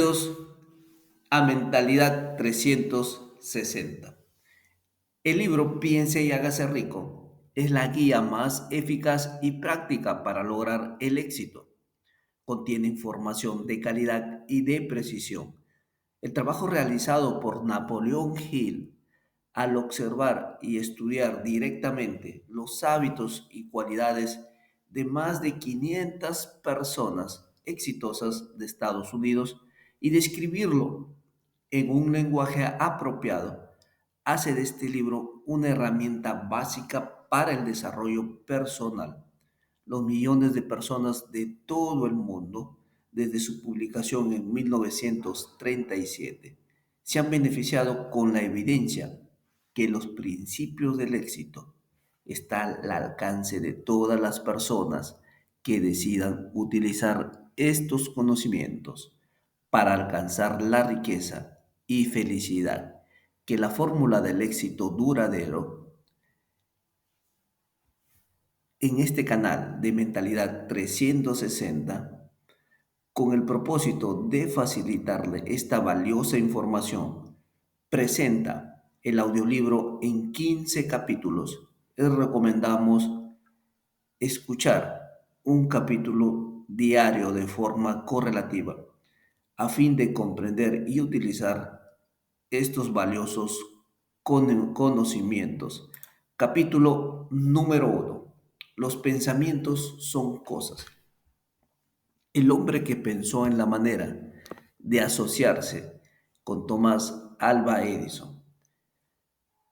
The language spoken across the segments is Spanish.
Bienvenidos a Mentalidad 360. El libro Piense y hágase rico es la guía más eficaz y práctica para lograr el éxito. Contiene información de calidad y de precisión. El trabajo realizado por Napoleón Hill al observar y estudiar directamente los hábitos y cualidades de más de 500 personas exitosas de Estados Unidos y describirlo en un lenguaje apropiado, hace de este libro una herramienta básica para el desarrollo personal. Los millones de personas de todo el mundo, desde su publicación en 1937, se han beneficiado con la evidencia que los principios del éxito están al alcance de todas las personas que decidan utilizar estos conocimientos para alcanzar la riqueza y felicidad, que la fórmula del éxito duradero en este canal de Mentalidad 360, con el propósito de facilitarle esta valiosa información, presenta el audiolibro en 15 capítulos. Les recomendamos escuchar un capítulo diario de forma correlativa a fin de comprender y utilizar estos valiosos conocimientos. Capítulo número 1. Los pensamientos son cosas. El hombre que pensó en la manera de asociarse con Thomas Alva Edison.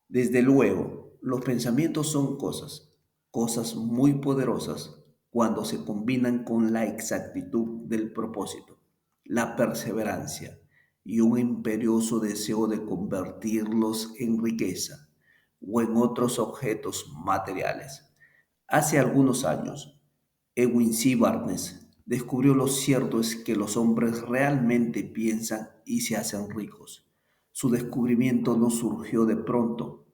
Desde luego, los pensamientos son cosas, cosas muy poderosas cuando se combinan con la exactitud del propósito, la perseverancia y un imperioso deseo de convertirlos en riqueza o en otros objetos materiales. Hace algunos años, Edwin C. Barnes descubrió lo cierto es que los hombres realmente piensan y se hacen ricos. Su descubrimiento no surgió de pronto,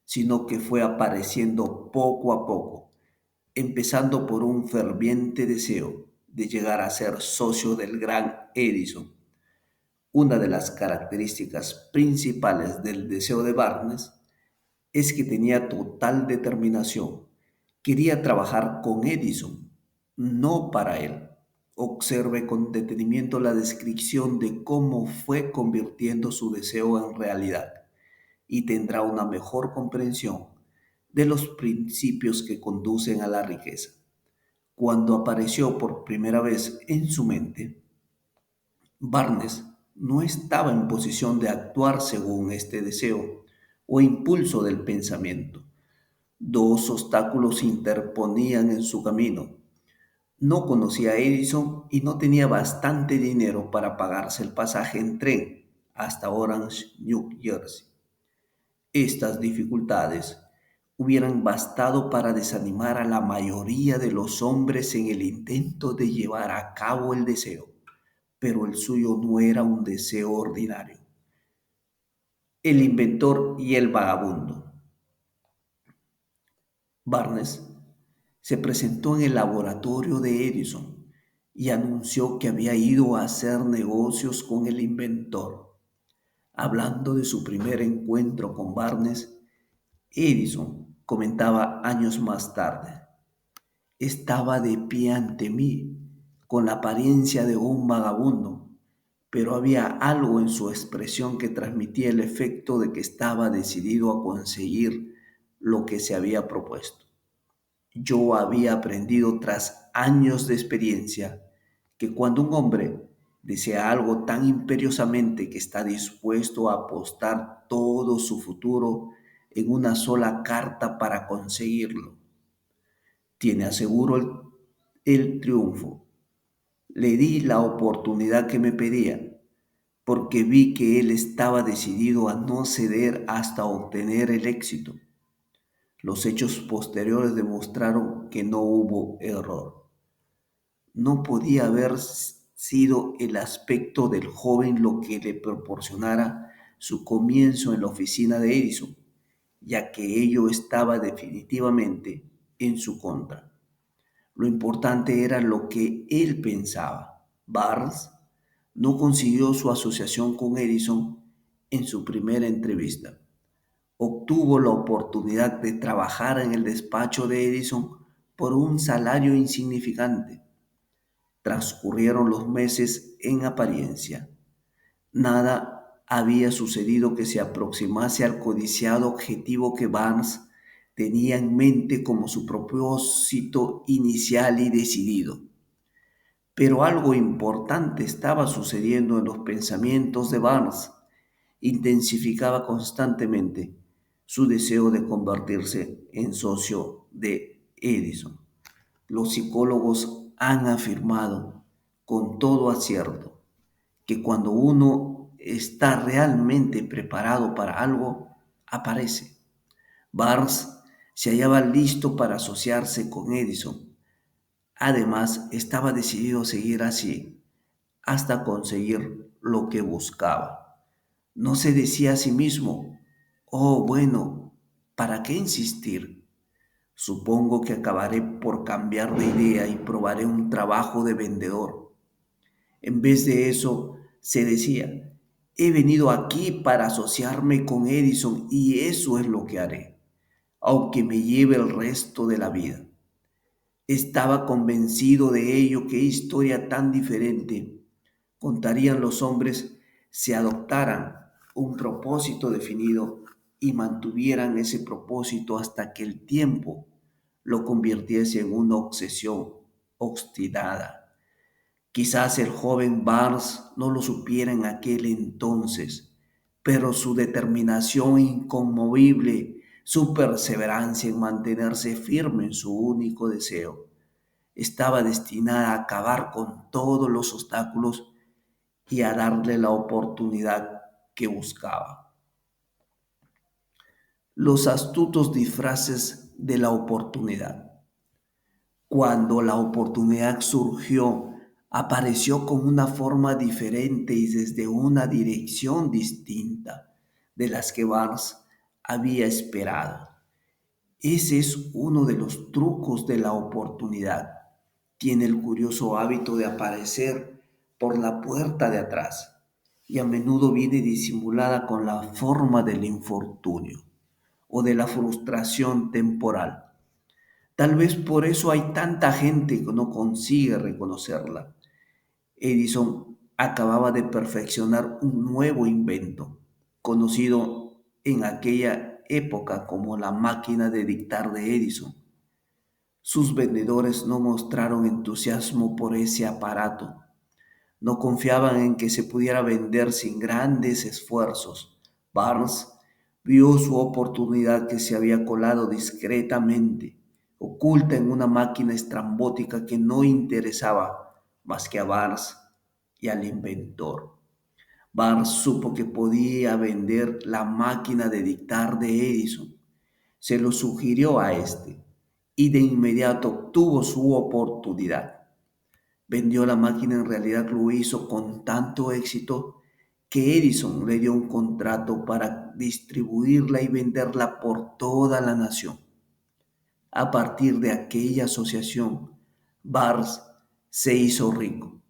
sino que fue apareciendo poco a poco, empezando por un ferviente deseo de llegar a ser socio del gran Edison. Una de las características principales del deseo de Barnes es que tenía total determinación. Quería trabajar con Edison, no para él. Observe con detenimiento la descripción de cómo fue convirtiendo su deseo en realidad y tendrá una mejor comprensión de los principios que conducen a la riqueza. Cuando apareció por primera vez en su mente, Barnes no estaba en posición de actuar según este deseo o impulso del pensamiento. Dos obstáculos se interponían en su camino. No conocía a Edison y no tenía bastante dinero para pagarse el pasaje en tren hasta Orange, New Jersey. Estas dificultades hubieran bastado para desanimar a la mayoría de los hombres en el intento de llevar a cabo el deseo, pero el suyo no era un deseo ordinario. El inventor y el vagabundo. Barnes se presentó en el laboratorio de Edison y anunció que había ido a hacer negocios con el inventor. Hablando de su primer encuentro con Barnes, Edison comentaba años más tarde: estaba de pie ante mí, con la apariencia de un vagabundo, pero había algo en su expresión que transmitía el efecto de que estaba decidido a conseguir lo que se había propuesto. Yo había aprendido tras años de experiencia que cuando un hombre desea algo tan imperiosamente que está dispuesto a apostar todo su futuro en una sola carta para conseguirlo, tiene aseguro el triunfo. Le di la oportunidad que me pedía, porque vi que él estaba decidido a no ceder hasta obtener el éxito. Los hechos posteriores demostraron que no hubo error. No podía haber sido el aspecto del joven lo que le proporcionara su comienzo en la oficina de Edison, ya que ello estaba definitivamente en su contra. Lo importante era lo que él pensaba. Barnes no consiguió su asociación con Edison en su primera entrevista. Obtuvo la oportunidad de trabajar en el despacho de Edison por un salario insignificante. Transcurrieron los meses en apariencia. Nada había sucedido que se aproximase al codiciado objetivo que Barnes tenía en mente como su propósito inicial y decidido. Pero algo importante estaba sucediendo en los pensamientos de Barnes. Intensificaba constantemente su deseo de convertirse en socio de Edison. Los psicólogos han afirmado con todo acierto que cuando uno está realmente preparado para algo, aparece. Barnes se hallaba listo para asociarse con Edison. Además, estaba decidido a seguir así hasta conseguir lo que buscaba. No se decía a sí mismo, oh, bueno, ¿para qué insistir? Supongo que acabaré por cambiar de idea y probaré un trabajo de vendedor. En vez de eso, se decía, he venido aquí para asociarme con Edison y eso es lo que haré, aunque me lleve el resto de la vida. Estaba convencido de ello. Qué historia tan diferente contarían los hombres si adoptaran un propósito definido y mantuvieran ese propósito hasta que el tiempo lo convirtiese en una obsesión obstinada. Quizás el joven Barnes no lo supiera en aquel entonces, pero su determinación inconmovible, su perseverancia en mantenerse firme en su único deseo, estaba destinada a acabar con todos los obstáculos y a darle la oportunidad que buscaba. Los astutos disfraces de la oportunidad. Cuando la oportunidad surgió, apareció con una forma diferente y desde una dirección distinta de las que Barnes había esperado. Ese es uno de los trucos de la oportunidad. Tiene el curioso hábito de aparecer por la puerta de atrás y a menudo viene disimulada con la forma del infortunio o de la frustración temporal. Tal vez por eso hay tanta gente que no consigue reconocerla. Edison acababa de perfeccionar un nuevo invento, conocido en aquella época como la máquina de dictar de Edison. Sus vendedores no mostraron entusiasmo por ese aparato. No confiaban en que se pudiera vender sin grandes esfuerzos. Barnes vio su oportunidad que se había colado discretamente, oculta en una máquina estrambótica que no interesaba más que a Barnes y al inventor. Barnes supo que podía vender la máquina de dictar de Edison. Se lo sugirió a este y de inmediato obtuvo su oportunidad. Vendió la máquina, en realidad lo hizo con tanto éxito que Edison le dio un contrato para distribuirla y venderla por toda la nación. A partir de aquella asociación, Barnes se hizo rico,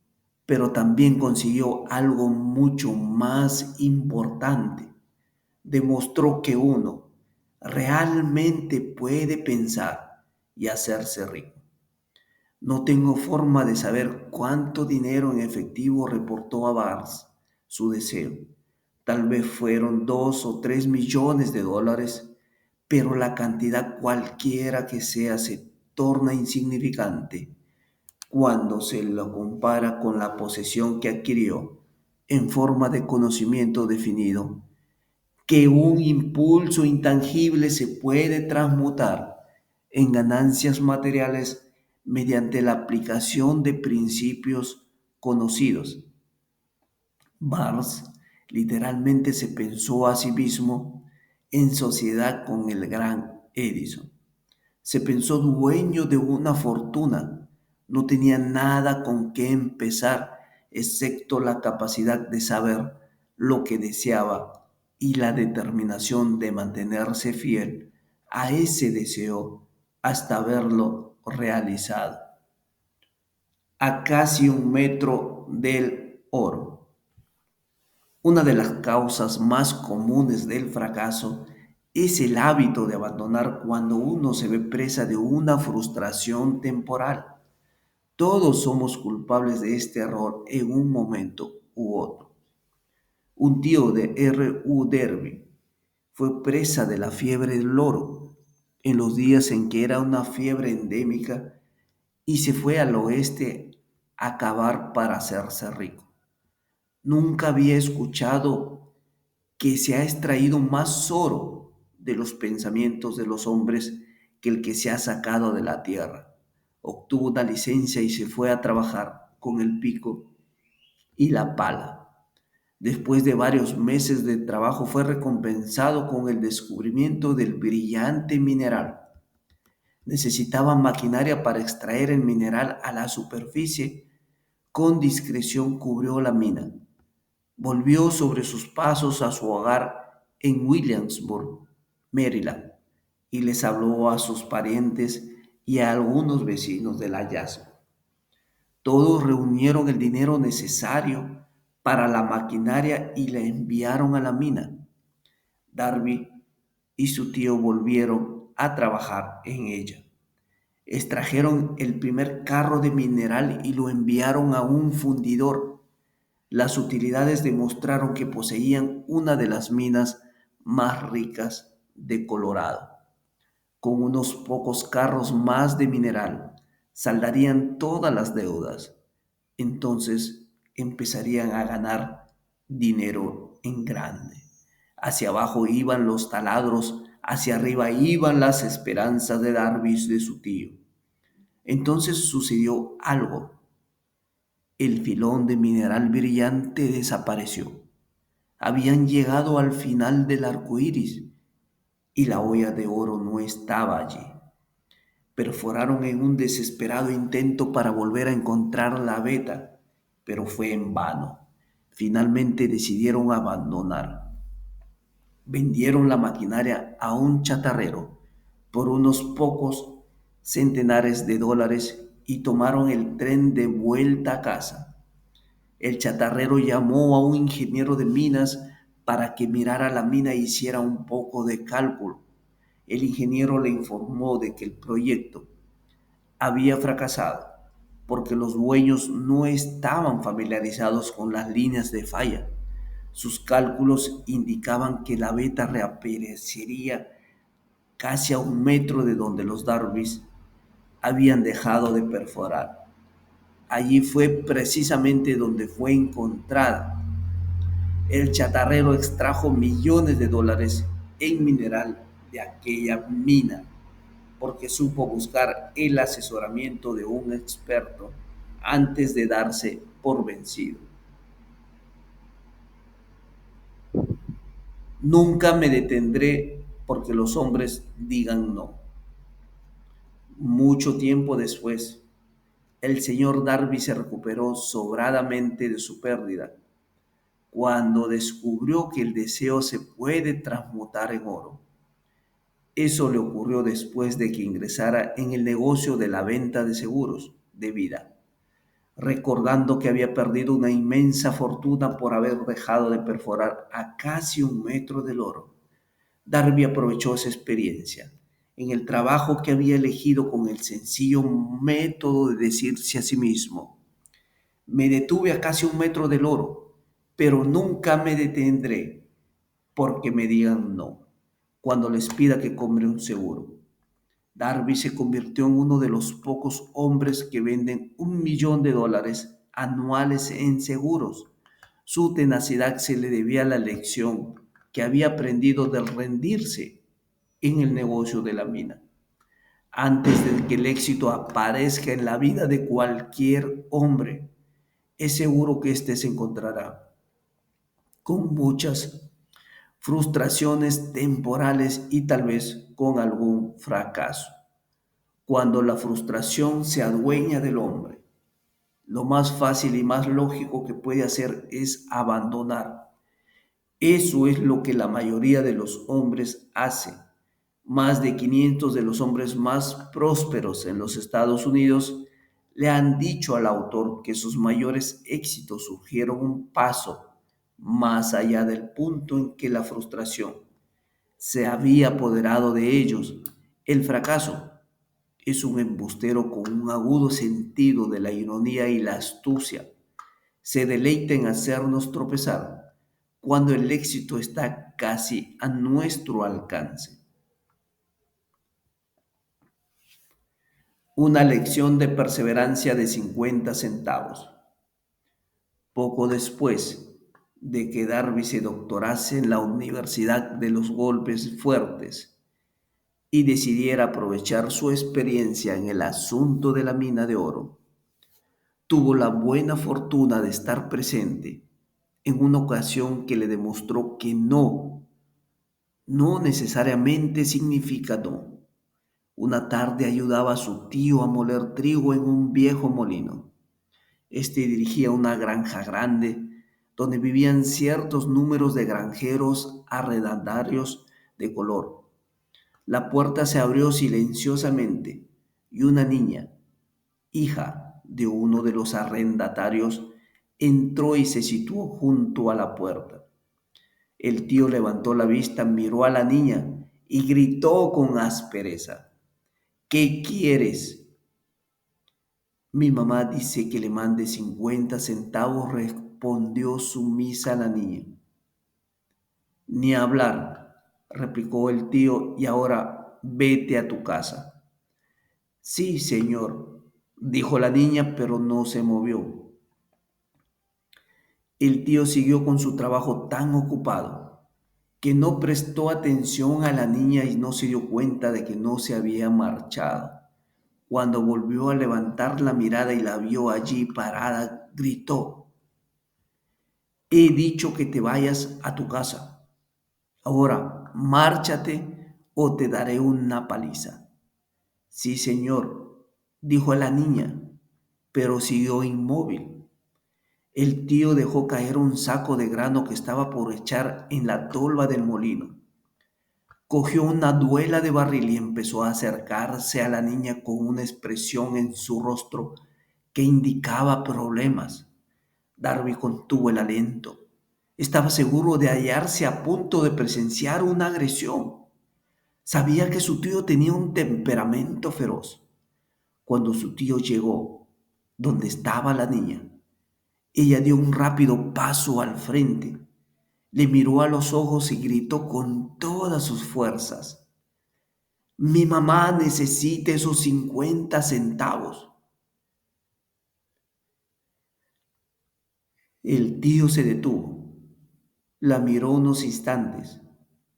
pero también consiguió algo mucho más importante. Demostró que uno realmente puede pensar y hacerse rico. No tengo forma de saber cuánto dinero en efectivo reportó a Barnes su deseo. Tal vez fueron 2 o 3 millones de dólares, pero la cantidad cualquiera que sea se torna insignificante cuando se lo compara con la posesión que adquirió en forma de conocimiento definido, que un impulso intangible se puede transmutar en ganancias materiales mediante la aplicación de principios conocidos. Barnes literalmente se pensó a sí mismo en sociedad con el gran Edison. Se pensó dueño de una fortuna. No tenía nada con qué empezar, excepto la capacidad de saber lo que deseaba y la determinación de mantenerse fiel a ese deseo hasta verlo realizado. A casi 1 metro del oro. Una de las causas más comunes del fracaso es el hábito de abandonar cuando uno se ve presa de una frustración temporal. Todos somos culpables de este error en un momento u otro. Un tío de R. U. Derby fue presa de la fiebre del loro en los días en que era una fiebre endémica y se fue al oeste a cavar para hacerse rico. Nunca había escuchado que se ha extraído más oro de los pensamientos de los hombres que el que se ha sacado de la tierra. Obtuvo una licencia y se fue a trabajar con el pico y la pala. Después de varios meses de trabajo fue recompensado con el descubrimiento del brillante mineral. Necesitaban maquinaria para extraer el mineral a la superficie. Con discreción cubrió la mina. Volvió sobre sus pasos a su hogar en Williamsburg, Maryland, y les habló a sus parientes y a algunos vecinos del hallazgo. Todos reunieron el dinero necesario para la maquinaria y la enviaron a la mina. Darby y su tío volvieron a trabajar en ella. Extrajeron el primer carro de mineral y lo enviaron a un fundidor. Las utilidades demostraron que poseían una de las minas más ricas de Colorado. Con unos pocos carros más de mineral, saldarían todas las deudas. Entonces empezarían a ganar dinero en grande. Hacia abajo iban los taladros, hacia arriba iban las esperanzas de Darby y de su tío. Entonces sucedió algo. El filón de mineral brillante desapareció. Habían llegado al final del arco iris y la olla de oro no estaba allí. Perforaron en un desesperado intento para volver a encontrar la veta, pero fue en vano. Finalmente decidieron abandonar. Vendieron la maquinaria a un chatarrero por unos pocos centenares de dólares y tomaron el tren de vuelta a casa. El chatarrero llamó a un ingeniero de minas para que mirara la mina e hiciera un poco de cálculo. El ingeniero le informó de que el proyecto había fracasado porque los dueños no estaban familiarizados con las líneas de falla. Sus cálculos indicaban que la veta reaparecería casi a 1 metro de donde los Darbys habían dejado de perforar. Allí fue precisamente donde fue encontrada. El chatarrero extrajo millones de dólares en mineral de aquella mina porque supo buscar el asesoramiento de un experto antes de darse por vencido. Nunca me detendré porque los hombres digan no. Mucho tiempo después, el señor Darby se recuperó sobradamente de su pérdida cuando descubrió que el deseo se puede transmutar en oro. Eso le ocurrió después de que ingresara en el negocio de la venta de seguros de vida, recordando que había perdido una inmensa fortuna por haber dejado de perforar a casi 1 metro del oro. Darby aprovechó esa experiencia en el trabajo que había elegido con el sencillo método de decirse a sí mismo: me detuve a casi 1 metro del oro, pero nunca me detendré porque me digan no cuando les pida que compre un seguro. Darby se convirtió en uno de los pocos hombres que venden $1 millón anuales en seguros. Su tenacidad se le debía a la lección que había aprendido de rendirse en el negocio de la mina. Antes de que el éxito aparezca en la vida de cualquier hombre, es seguro que éste se encontrará con muchas frustraciones temporales y tal vez con algún fracaso. Cuando la frustración se adueña del hombre, lo más fácil y más lógico que puede hacer es abandonar. Eso es lo que la mayoría de los hombres hace. Más de 500 de los hombres más prósperos en los Estados Unidos le han dicho al autor que sus mayores éxitos surgieron un paso más allá del punto en que la frustración se había apoderado de ellos. El fracaso es un embustero con un agudo sentido de la ironía y la astucia. Se deleita en hacernos tropezar cuando el éxito está casi a nuestro alcance. Una lección de perseverancia de 50 centavos. Poco después de que Darby se doctorase en la Universidad de los Golpes Fuertes y decidiera aprovechar su experiencia en el asunto de la mina de oro, tuvo la buena fortuna de estar presente en una ocasión que le demostró que no necesariamente significa no. Una tarde ayudaba a su tío a moler trigo en un viejo molino. Este dirigía una granja grande donde vivían ciertos números de granjeros arrendatarios de color. La puerta se abrió silenciosamente y una niña, hija de uno de los arrendatarios, entró y se situó junto a la puerta. El tío levantó la vista, miró a la niña y gritó con aspereza: ¿Qué quieres? Mi mamá dice que le mande 50 centavos, respondió sumisa la niña. Ni hablar, replicó el tío, y ahora vete a tu casa. Sí, señor, dijo la niña, pero no se movió. El tío siguió con su trabajo tan ocupado que no prestó atención a la niña y no se dio cuenta de que no se había marchado. Cuando volvió a levantar la mirada y la vio allí parada, gritó: He dicho que te vayas a tu casa. Ahora, márchate o te daré una paliza. Sí, señor, dijo la niña, pero siguió inmóvil. El tío dejó caer un saco de grano que estaba por echar en la tolva del molino. Cogió una duela de barril y empezó a acercarse a la niña con una expresión en su rostro que indicaba problemas. Darby contuvo el aliento. Estaba seguro de hallarse a punto de presenciar una agresión. Sabía que su tío tenía un temperamento feroz. Cuando su tío llegó donde estaba la niña, ella dio un rápido paso al frente, le miró a los ojos y gritó con todas sus fuerzas: Mi mamá necesita esos 50 centavos. El tío se detuvo, la miró unos instantes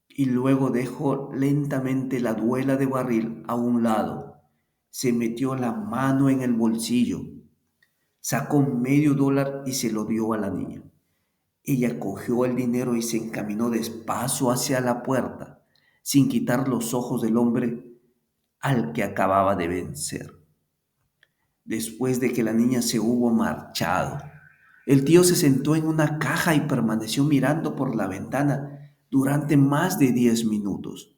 y luego dejó lentamente la duela de barril a un lado. Se metió la mano en el bolsillo, sacó $0.50 y se lo dio a la niña. Ella cogió el dinero y se encaminó despacio hacia la puerta, sin quitar los ojos del hombre al que acababa de vencer. Después de que la niña se hubo marchado, el tío se sentó en una caja y permaneció mirando por la ventana durante más de 10 minutos.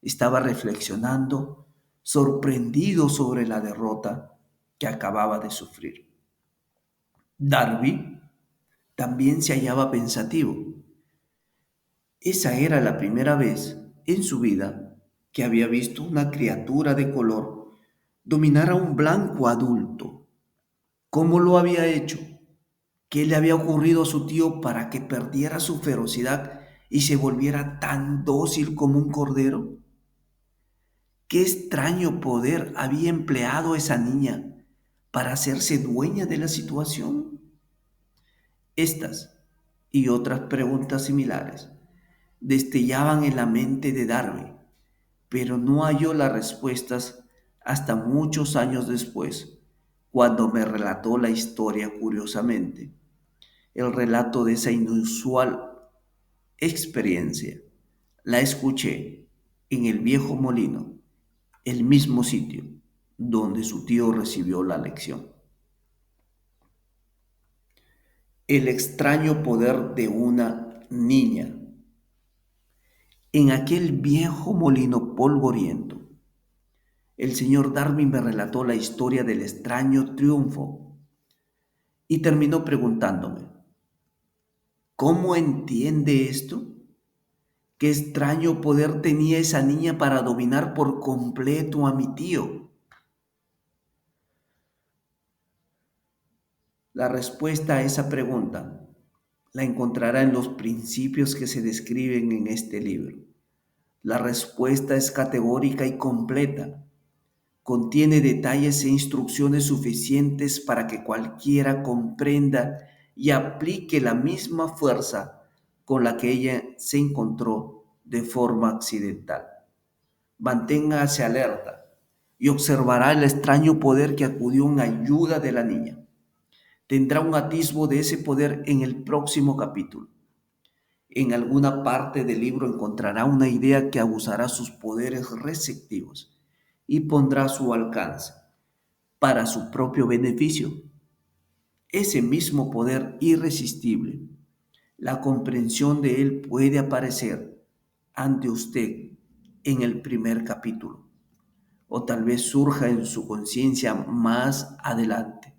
Estaba reflexionando, sorprendido sobre la derrota que acababa de sufrir. Darby también se hallaba pensativo. Esa era la primera vez en su vida que había visto una criatura de color dominar a un blanco adulto. ¿Cómo lo había hecho? ¿Qué le había ocurrido a su tío para que perdiera su ferocidad y se volviera tan dócil como un cordero? ¿Qué extraño poder había empleado esa niña para hacerse dueña de la situación? Estas y otras preguntas similares destellaban en la mente de Darby, pero no halló las respuestas hasta muchos años después, cuando me relató la historia curiosamente. El relato de esa inusual experiencia la escuché en el viejo molino, el mismo sitio donde su tío recibió la lección. El extraño poder de una niña. En aquel viejo molino polvoriento, el señor Darwin me relató la historia del extraño triunfo y terminó preguntándome: ¿Cómo entiende esto? ¿Qué extraño poder tenía esa niña para dominar por completo a mi tío? La respuesta a esa pregunta la encontrará en los principios que se describen en este libro. La respuesta es categórica y completa. Contiene detalles e instrucciones suficientes para que cualquiera comprenda y aplique la misma fuerza con la que ella se encontró de forma accidental. Manténgase alerta y observará el extraño poder que acudió en ayuda de la niña. Tendrá un atisbo de ese poder en el próximo capítulo. En alguna parte del libro encontrará una idea que abusará sus poderes receptivos y pondrá a su alcance para su propio beneficio. Ese mismo poder irresistible, la comprensión de él puede aparecer ante usted en el primer capítulo, o tal vez surja en su conciencia más adelante.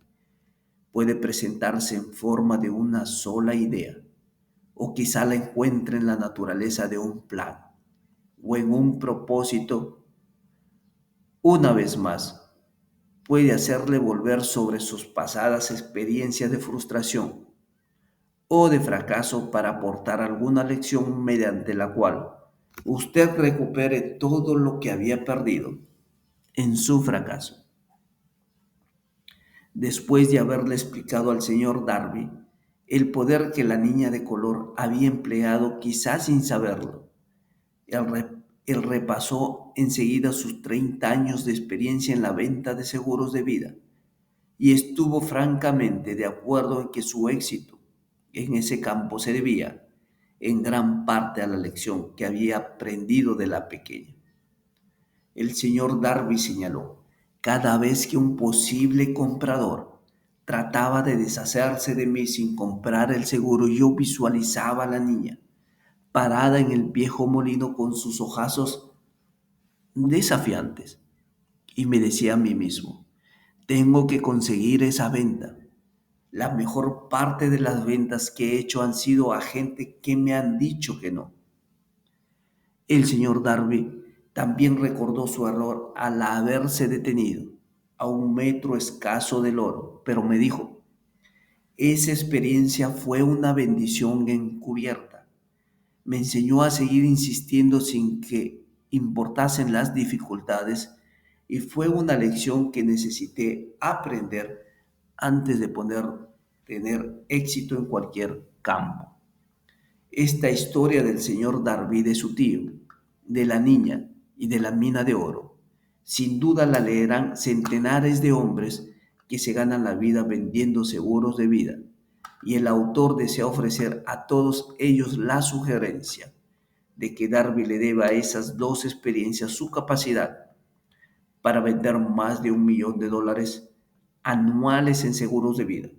Puede presentarse en forma de una sola idea, o quizá la encuentre en la naturaleza de un plan o en un propósito. Una vez más, puede hacerle volver sobre sus pasadas experiencias de frustración o de fracaso para aportar alguna lección mediante la cual usted recupere todo lo que había perdido en su fracaso. Después de haberle explicado al señor Darby el poder que la niña de color había empleado quizás sin saberlo, él repasó enseguida sus 30 años de experiencia en la venta de seguros de vida y estuvo francamente de acuerdo en que su éxito en ese campo se debía en gran parte a la lección que había aprendido de la pequeña. El señor Darby señaló: cada vez que un posible comprador trataba de deshacerse de mí sin comprar el seguro, yo visualizaba a la niña parada en el viejo molino con sus ojazos desafiantes y me decía a mí mismo: tengo que conseguir esa venta. La mejor parte de las ventas que he hecho han sido a gente que me han dicho que no. El señor Darby también recordó su error al haberse detenido a un metro escaso del oro, pero me dijo: esa experiencia fue una bendición encubierta. Me enseñó a seguir insistiendo sin que importasen las dificultades y fue una lección que necesité aprender antes de poder tener éxito en cualquier campo. Esta historia del señor Darby, de su tío, de la niña y de la mina de oro, sin duda la leerán centenares de hombres que se ganan la vida vendiendo seguros de vida, y el autor desea ofrecer a todos ellos la sugerencia de que Darby le deba a esas dos experiencias su capacidad para vender más de $1 millón anuales en seguros de vida.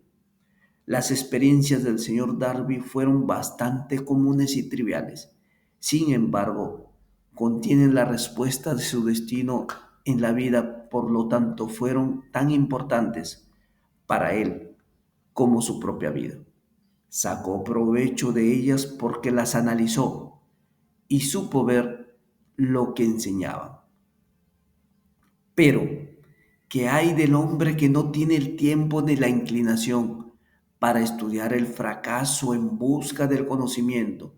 Las experiencias del señor Darby fueron bastante comunes y triviales. Sin embargo, contienen la respuesta de su destino en la vida, por lo tanto fueron tan importantes para él como su propia vida. Sacó provecho de ellas porque las analizó y supo ver lo que enseñaban. Pero, ¿qué hay del hombre que no tiene el tiempo ni la inclinación para estudiar el fracaso en busca del conocimiento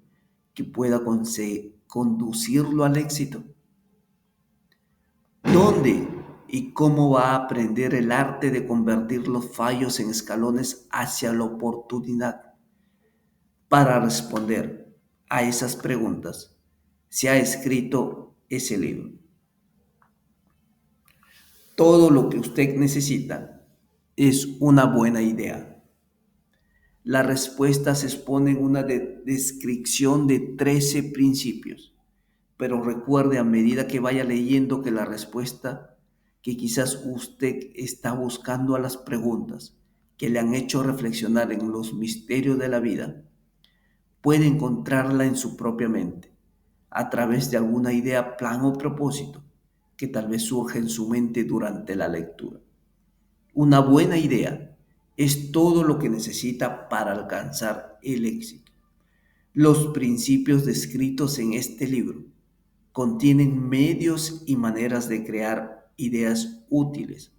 que pueda conducirlo al éxito? ¿Dónde y cómo va a aprender el arte de convertir los fallos en escalones hacia la oportunidad? Para responder a esas preguntas se ha escrito ese libro. Todo lo que usted necesita es una buena idea. La respuesta se expone en una descripción de 13 principios, pero recuerde a medida que vaya leyendo que la respuesta que quizás usted está buscando a las preguntas que le han hecho reflexionar en los misterios de la vida, puede encontrarla en su propia mente, a través de alguna idea, plan o propósito que tal vez surja en su mente durante la lectura. Una buena idea es todo lo que necesita para alcanzar el éxito. Los principios descritos en este libro contienen medios y maneras de crear ideas útiles.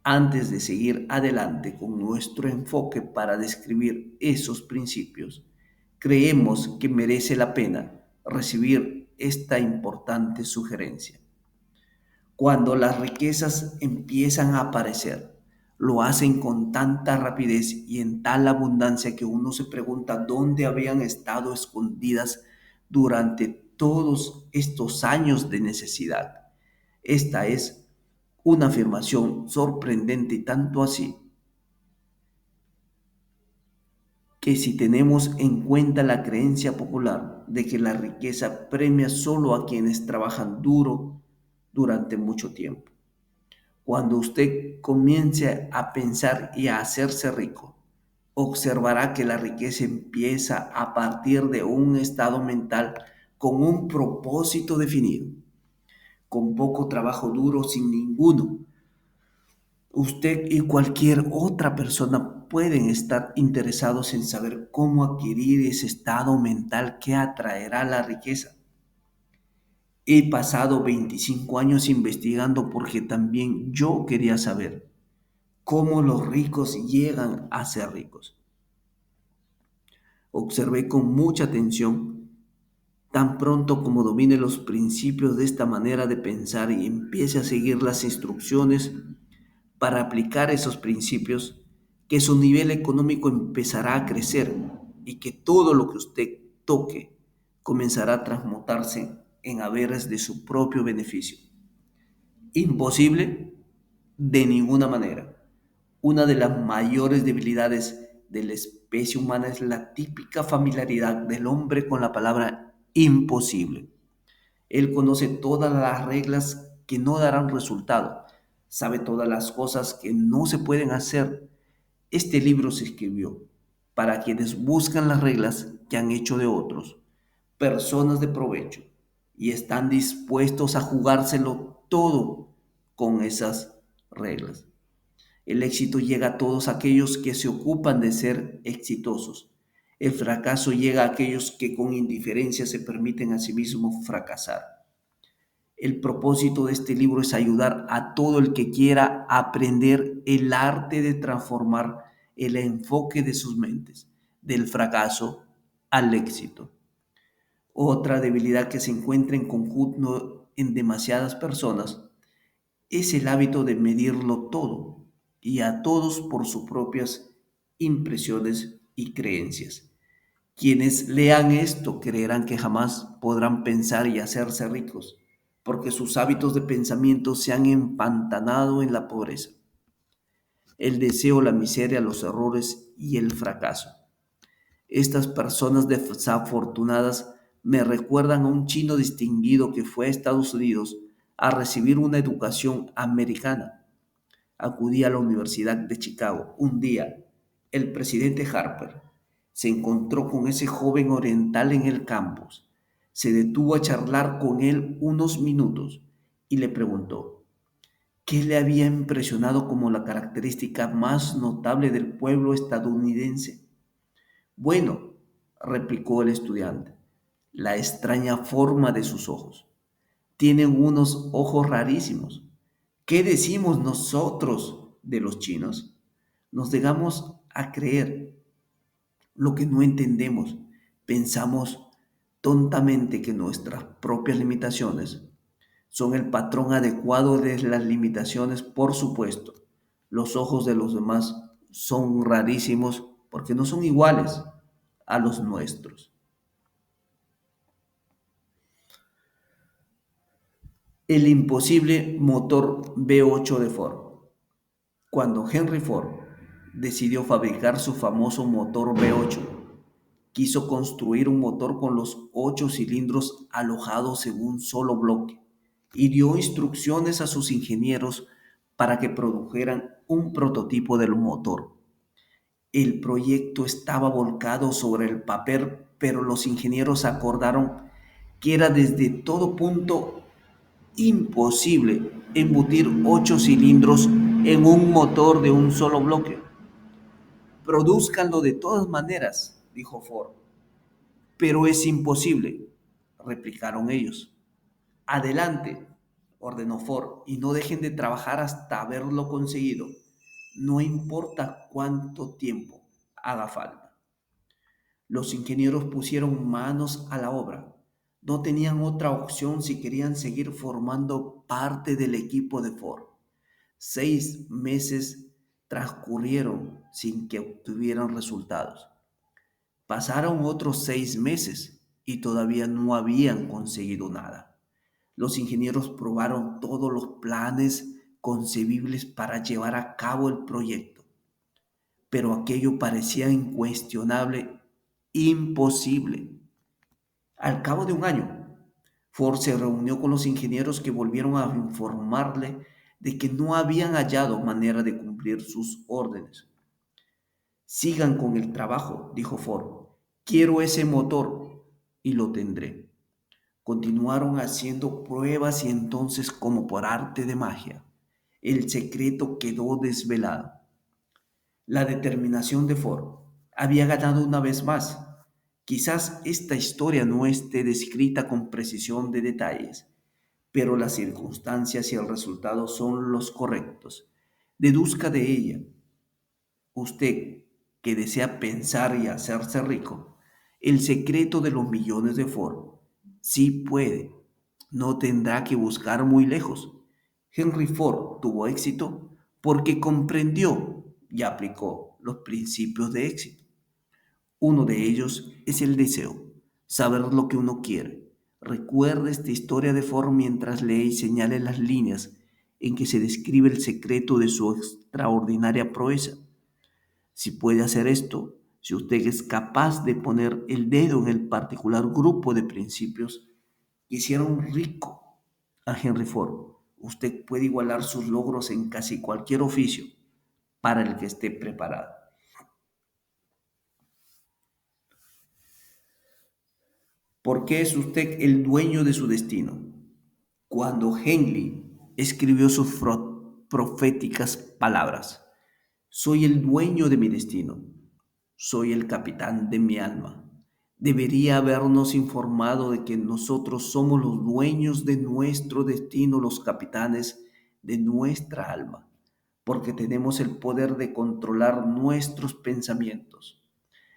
Antes de seguir adelante con nuestro enfoque para describir esos principios, creemos que merece la pena recibir esta importante sugerencia. Cuando las riquezas empiezan a aparecer, lo hacen con tanta rapidez y en tal abundancia que uno se pregunta dónde habían estado escondidas durante todos estos años de necesidad. Esta es una afirmación sorprendente, tanto así que si tenemos en cuenta la creencia popular de que la riqueza premia solo a quienes trabajan duro durante mucho tiempo. Cuando usted comience a pensar y a hacerse rico, observará que la riqueza empieza a partir de un estado mental con un propósito definido, con poco trabajo duro, sin ninguno. Usted y cualquier otra persona pueden estar interesados en saber cómo adquirir ese estado mental que atraerá la riqueza. He pasado 25 años investigando porque también yo quería saber cómo los ricos llegan a ser ricos. Observé con mucha atención. Tan pronto como domine los principios de esta manera de pensar y empiece a seguir las instrucciones para aplicar esos principios, que su nivel económico empezará a crecer y que todo lo que usted toque comenzará a transmutarse en haberes de su propio beneficio. Imposible de ninguna manera. Una de las mayores debilidades de la especie humana es la típica familiaridad del hombre con la palabra imposible. Él conoce todas las reglas que no darán resultado, sabe todas las cosas que no se pueden hacer. Este libro se escribió para quienes buscan las reglas que han hecho de otros, personas de provecho, y están dispuestos a jugárselo todo con esas reglas. El éxito llega a todos aquellos que se ocupan de ser exitosos. El fracaso llega a aquellos que con indiferencia se permiten a sí mismos fracasar. El propósito de este libro es ayudar a todo el que quiera aprender el arte de transformar el enfoque de sus mentes, del fracaso al éxito. Otra debilidad que se encuentra en conjunto en demasiadas personas es el hábito de medirlo todo y a todos por sus propias impresiones y creencias. Quienes lean esto creerán que jamás podrán pensar y hacerse ricos, porque sus hábitos de pensamiento se han empantanado en la pobreza, el deseo, la miseria, los errores y el fracaso. Estas personas desafortunadas me recuerdan a un chino distinguido que fue a Estados Unidos a recibir una educación americana. Acudí a la Universidad de Chicago. Un día, el presidente Harper se encontró con ese joven oriental en el campus. Se detuvo a charlar con él unos minutos y le preguntó qué le había impresionado como la característica más notable del pueblo estadounidense. Bueno, replicó el estudiante, la extraña forma de sus ojos. Tienen unos ojos rarísimos. ¿Qué decimos nosotros de los chinos? Nos negamos a creer lo que no entendemos. Pensamos tontamente que nuestras propias limitaciones son el patrón adecuado de las limitaciones, por supuesto. Los ojos de los demás son rarísimos porque no son iguales a los nuestros. El imposible motor V8 de Ford. Cuando Henry Ford decidió fabricar su famoso motor V8, quiso construir un motor con los 8 cilindros alojados en un solo bloque y dio instrucciones a sus ingenieros para que produjeran un prototipo del motor. El proyecto estaba volcado sobre el papel, pero los ingenieros acordaron que era desde todo punto imposible embutir 8 cilindros en un motor de un solo bloque. Produzcanlo de todas maneras, dijo Ford. Pero es imposible, replicaron ellos. Adelante, ordenó Ford, y no dejen de trabajar hasta haberlo conseguido. No importa cuánto tiempo haga falta. Los ingenieros pusieron manos a la obra. No tenían otra opción si querían seguir formando parte del equipo de Ford. 6 meses transcurrieron sin que obtuvieran resultados. Pasaron otros 6 meses y todavía no habían conseguido nada. Los ingenieros probaron todos los planes concebibles para llevar a cabo el proyecto, pero aquello parecía incuestionable, imposible. Al cabo de un año, Ford se reunió con los ingenieros que volvieron a informarle de que no habían hallado manera de cumplir sus órdenes. Sigan con el trabajo, dijo Ford. Quiero ese motor y lo tendré. Continuaron haciendo pruebas y entonces, como por arte de magia, el secreto quedó desvelado. La determinación de Ford había ganado una vez más. Quizás esta historia no esté descrita con precisión de detalles, pero las circunstancias y el resultado son los correctos. Deduzca de ella. Usted que desea pensar y hacerse rico, el secreto de los millones de Ford sí puede. No tendrá que buscar muy lejos. Henry Ford tuvo éxito porque comprendió y aplicó los principios de éxito. Uno de ellos es el deseo, saber lo que uno quiere. Recuerde esta historia de Ford mientras lee y señale las líneas en que se describe el secreto de su extraordinaria proeza. Si puede hacer esto, si usted es capaz de poner el dedo en el particular grupo de principios que hicieron rico a Henry Ford, usted puede igualar sus logros en casi cualquier oficio para el que esté preparado. ¿Por qué es usted el dueño de su destino? Cuando Henley escribió sus proféticas palabras, soy el dueño de mi destino. Soy el capitán de mi alma. Debería habernos informado de que nosotros somos los dueños de nuestro destino, los capitanes de nuestra alma, porque tenemos el poder de controlar nuestros pensamientos.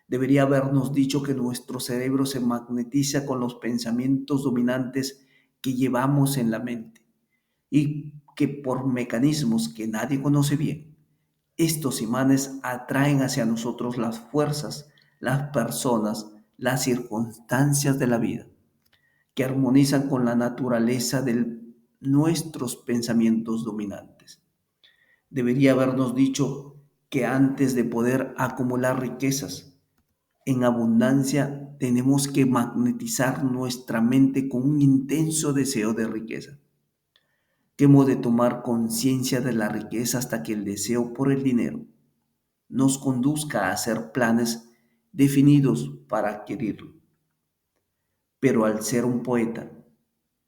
Debería habernos dicho que nuestro cerebro se magnetiza con los pensamientos dominantes que llevamos en la mente y que por mecanismos que nadie conoce bien, estos imanes atraen hacia nosotros las fuerzas, las personas, las circunstancias de la vida, que armonizan con la naturaleza de nuestros pensamientos dominantes. Debería habernos dicho que antes de poder acumular riquezas en abundancia, tenemos que magnetizar nuestra mente con un intenso deseo de riqueza, que hemos de tomar conciencia de la riqueza hasta que el deseo por el dinero nos conduzca a hacer planes definidos para adquirirlo. Pero al ser un poeta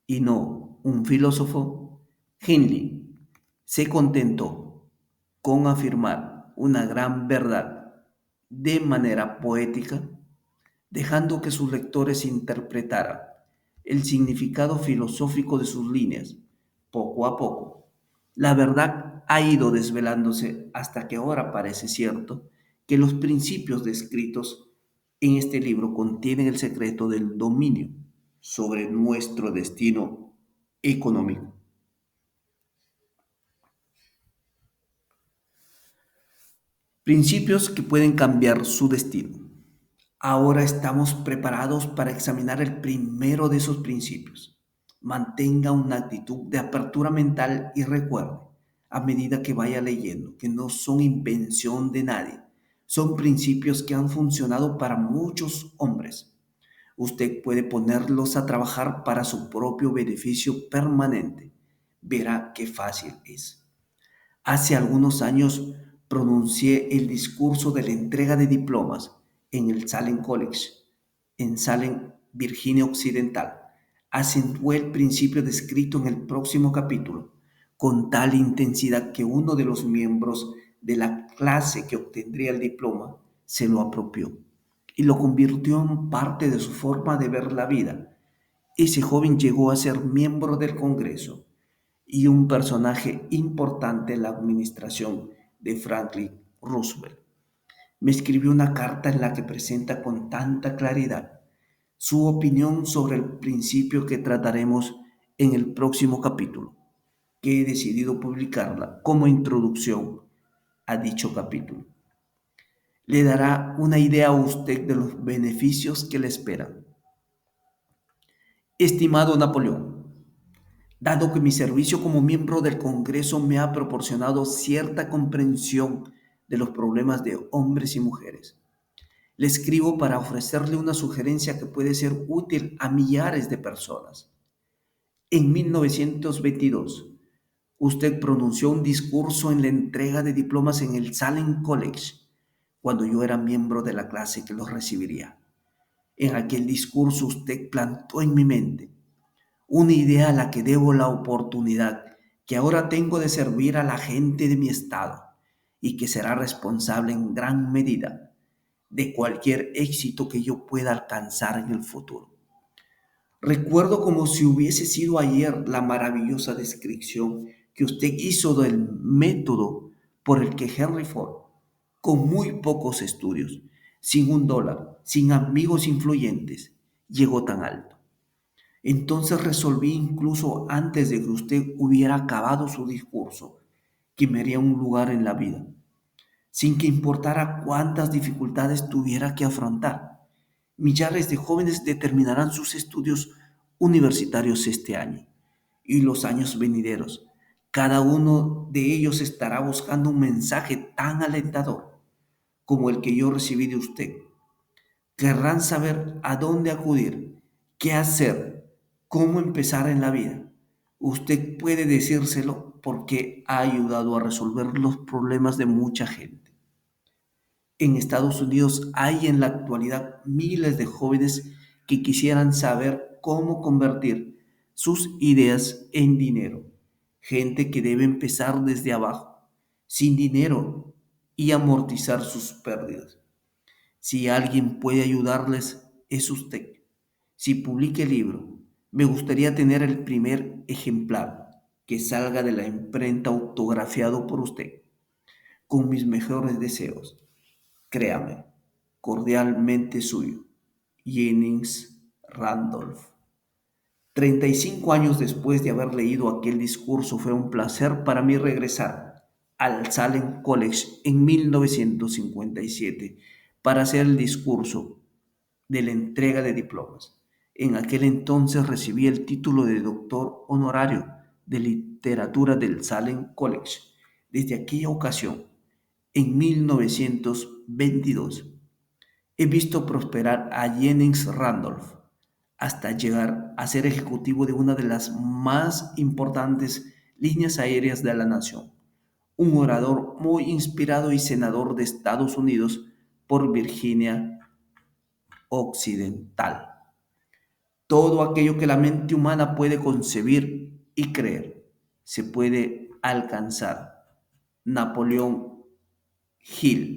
y no un filósofo, Henley se contentó con afirmar una gran verdad de manera poética, dejando que sus lectores interpretaran el significado filosófico de sus líneas. Poco a poco, la verdad ha ido desvelándose hasta que ahora parece cierto que los principios descritos en este libro contienen el secreto del dominio sobre nuestro destino económico. Principios que pueden cambiar su destino. Ahora estamos preparados para examinar el primero de esos principios. Mantenga una actitud de apertura mental y recuerde, a medida que vaya leyendo, que no son invención de nadie. Son principios que han funcionado para muchos hombres. Usted puede ponerlos a trabajar para su propio beneficio permanente. Verá qué fácil es. Hace algunos años pronuncié el discurso de la entrega de diplomas en el Salem College, en Salem, Virginia Occidental. Acentué el principio descrito en el próximo capítulo con tal intensidad que uno de los miembros de la clase que obtendría el diploma se lo apropió. y lo convirtió en parte de su forma de ver la vida. Ese joven llegó a ser miembro del Congreso y un personaje importante en la administración de Franklin Roosevelt. Me escribió una carta en la que presenta con tanta claridad su opinión sobre el principio que trataremos en el próximo capítulo, que he decidido publicarla como introducción a dicho capítulo. Le dará una idea a usted de los beneficios que le esperan. Estimado Napoleón, dado que mi servicio como miembro del Congreso me ha proporcionado cierta comprensión de los problemas de hombres y mujeres, le escribo para ofrecerle una sugerencia que puede ser útil a millares de personas. En 1922, usted pronunció un discurso en la entrega de diplomas en el Salem College, cuando yo era miembro de la clase que los recibiría. En aquel discurso usted plantó en mi mente una idea a la que debo la oportunidad que ahora tengo de servir a la gente de mi estado y que será responsable en gran medida de cualquier éxito que yo pueda alcanzar en el futuro. Recuerdo como si hubiese sido ayer la maravillosa descripción que usted hizo del método por el que Henry Ford, con muy pocos estudios, sin $1, sin amigos influyentes, llegó tan alto. Entonces resolví, incluso antes de que usted hubiera acabado su discurso, que me haría un lugar en la vida, sin que importara cuántas dificultades tuviera que afrontar. Millares de jóvenes determinarán sus estudios universitarios este año y los años venideros. Cada uno de ellos estará buscando un mensaje tan alentador como el que yo recibí de usted. Querrán saber a dónde acudir, qué hacer, cómo empezar en la vida. Usted puede decírselo porque ha ayudado a resolver los problemas de mucha gente. En Estados Unidos hay en la actualidad miles de jóvenes que quisieran saber cómo convertir sus ideas en dinero. Gente que debe empezar desde abajo, sin dinero, y amortizar sus pérdidas. Si alguien puede ayudarles, es usted. Si publique el libro, me gustaría tener el primer ejemplar que salga de la imprenta autografiado por usted, con mis mejores deseos. Créame, cordialmente suyo, Jennings Randolph. 35 años después de haber leído aquel discurso, fue un placer para mí regresar al Salem College en 1957 para hacer el discurso de la entrega de diplomas. En aquel entonces recibí el título de doctor honorario de literatura del Salem College. Desde aquella ocasión, en 1922, he visto prosperar a Jennings Randolph hasta llegar a ser ejecutivo de una de las más importantes líneas aéreas de la nación, un orador muy inspirado y senador de Estados Unidos por Virginia Occidental. Todo aquello que la mente humana puede concebir y creer se puede alcanzar. Napoleón Hill.